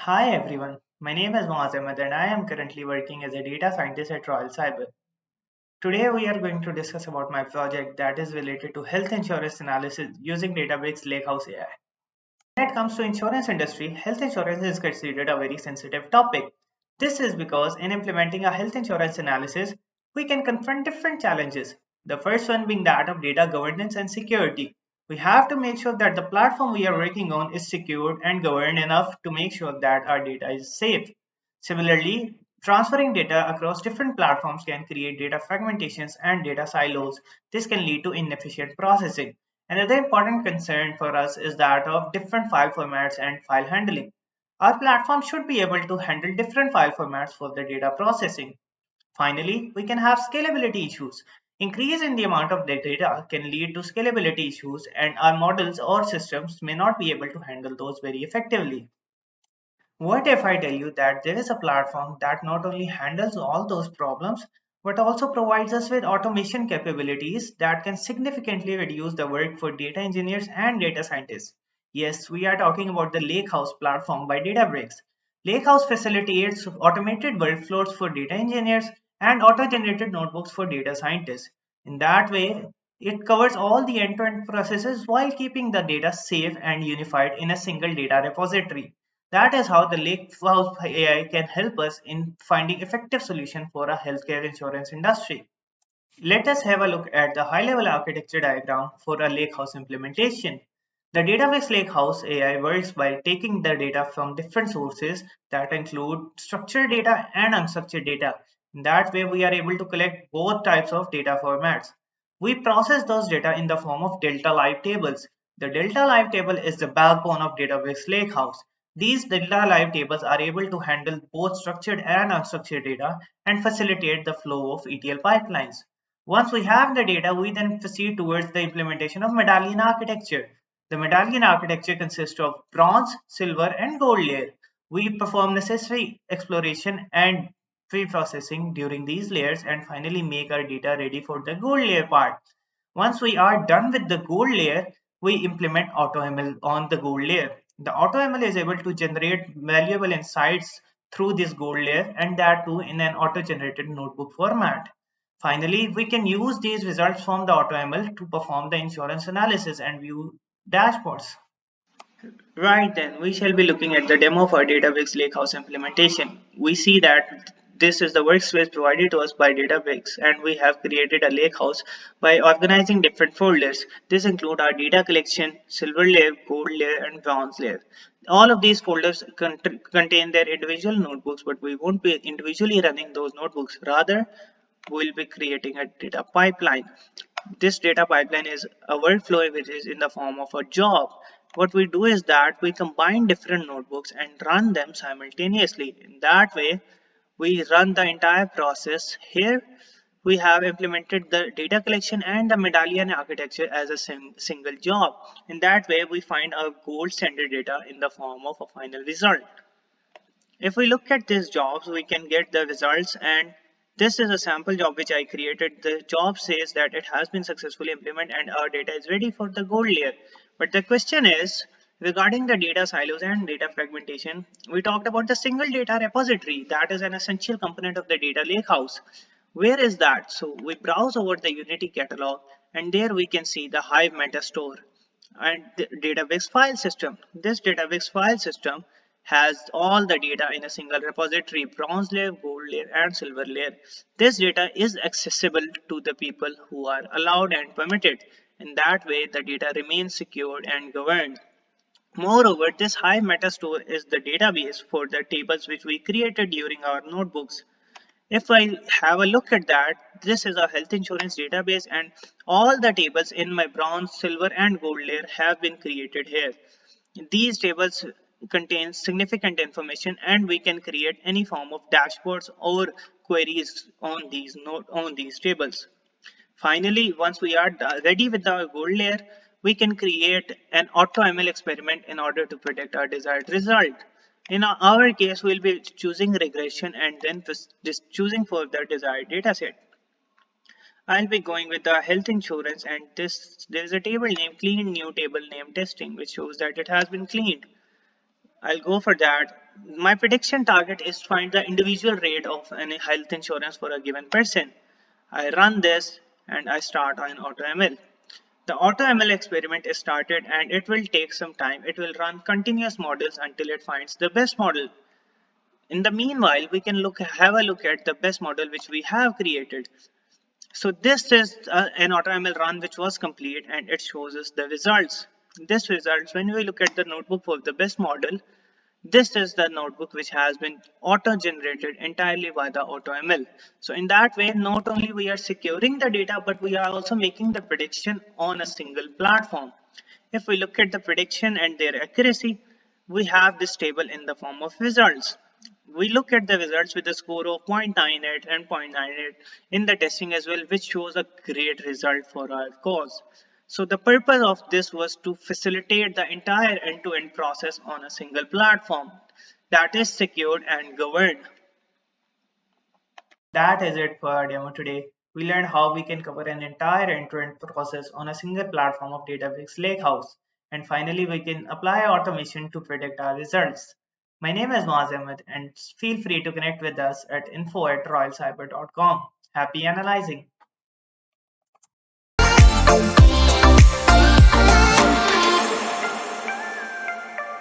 Hi everyone, my name is Moaz Ahmed and I am currently working as a data scientist at Royal Cyber. Today we are going to discuss about my project that is related to health insurance analysis using Databricks Lakehouse AI. When it comes to insurance industry, health insurance is considered a very sensitive topic. This is because in implementing a health insurance analysis, we can confront different challenges. The first one being that of data governance and security. We have to make sure that the platform we are working on is secured and governed enough to make sure that our data is safe. Similarly, transferring data across different platforms can create data fragmentations and data silos. This can lead to inefficient processing. Another important concern for us is that of different file formats and file handling. Our platform should be able to handle different file formats for the data processing. Finally, we can have scalability issues. Increase in the amount of the data can lead to scalability issues, and our models or systems may not be able to handle those very effectively. What if I tell you that there is a platform that not only handles all those problems, but also provides us with automation capabilities that can significantly reduce the work for data engineers and data scientists? Yes, we are talking about the Lakehouse platform by Databricks. Lakehouse facilitates automated workflows for data engineers and auto-generated notebooks for data scientists. In that way, it covers all the end-to-end processes while keeping the data safe and unified in a single data repository. That is how the Lakehouse AI can help us in finding effective solution for a healthcare insurance industry. Let us have a look at the high-level architecture diagram for a lakehouse implementation. The Databricks Lakehouse AI works by taking the data from different sources that include structured data and unstructured data. In that way, we are able to collect both types of data formats. We process those data in the form of delta live tables. The delta live table is the backbone of Databricks Lakehouse. These delta live tables are able to handle both structured and unstructured data and facilitate the flow of ETL pipelines. Once we have the data, we then proceed towards the implementation of medallion architecture. The medallion architecture consists of bronze, silver, and gold layer. We perform necessary exploration and pre-processing during these layers and finally make our data ready for the gold layer part. Once we are done with the gold layer, we implement AutoML on the gold layer. The AutoML is able to generate valuable insights through this gold layer and that too in an auto-generated notebook format. Finally, we can use these results from the AutoML to perform the insurance analysis and view dashboards. Right then, we shall be looking at the demo for Databricks Lakehouse implementation. We see that this is the workspace provided to us by Databricks, and we have created a lakehouse by organizing different folders. This include our data collection, silver layer, gold layer, and bronze layer. All of these folders contain their individual notebooks, but we won't be individually running those notebooks. Rather, we'll be creating a data pipeline. This data pipeline is a workflow which is in the form of a job. What we do is that we combine different notebooks and run them simultaneously. In that way, we run the entire process. Here, we have implemented the data collection and the medallion architecture as a single job. In that way, we find our gold standard data in the form of a final result. If we look at these jobs, we can get the results, and this is a sample job which I created. The job says that it has been successfully implemented and our data is ready for the gold layer. But the question is regarding the data silos and data fragmentation. We talked about the single data repository that is an essential component of the data lakehouse. Where is that? So we browse over the Unity catalog and there we can see the Hive meta store and the database file system. This database file system has all the data in a single repository: bronze layer, gold layer, and silver layer. This data is accessible to the people who are allowed and permitted. In that way, the data remains secured and governed. Moreover, this Hive meta store is the database for the tables which we created during our notebooks. If I have a look at that, this is a health insurance database and all the tables in my bronze, silver and gold layer have been created here. These tables contain significant information and we can create any form of dashboards or queries on these tables. Finally, once we are ready with our gold layer, we can create an AutoML experiment in order to predict our desired result. In our case, we'll be choosing regression and then just choosing for the desired dataset. I'll be going with the health insurance, and there's a table named clean new table name testing, which shows that it has been cleaned. I'll go for that. my prediction target is to find the individual rate of any health insurance for a given person. I run this and I start on AutoML. The AutoML experiment is started and it will take some time. It will run continuous models until it finds the best model. In the meanwhile, we can have a look at the best model which we have created. So this is an AutoML run which was complete and it shows us the results. This results, when we look at the notebook for the best model, this is the notebook which has been auto-generated entirely by the AutoML. So in that way, not only we are securing the data, but we are also making the prediction on a single platform. If we look at the prediction and their accuracy, we have this table in the form of results. We look at the results with a score of 0.98 and 0.98 in the testing as well, which shows a great result for our cause. So the purpose of this was to facilitate the entire end-to-end process on a single platform that is secured and governed. That is it for our demo today. We learned how we can cover an entire end-to-end process on a single platform of Databricks Lakehouse. And finally, we can apply automation to predict our results. My name is Moaz Ahmed, and feel free to connect with us at info@royalcyber.com. Happy analyzing!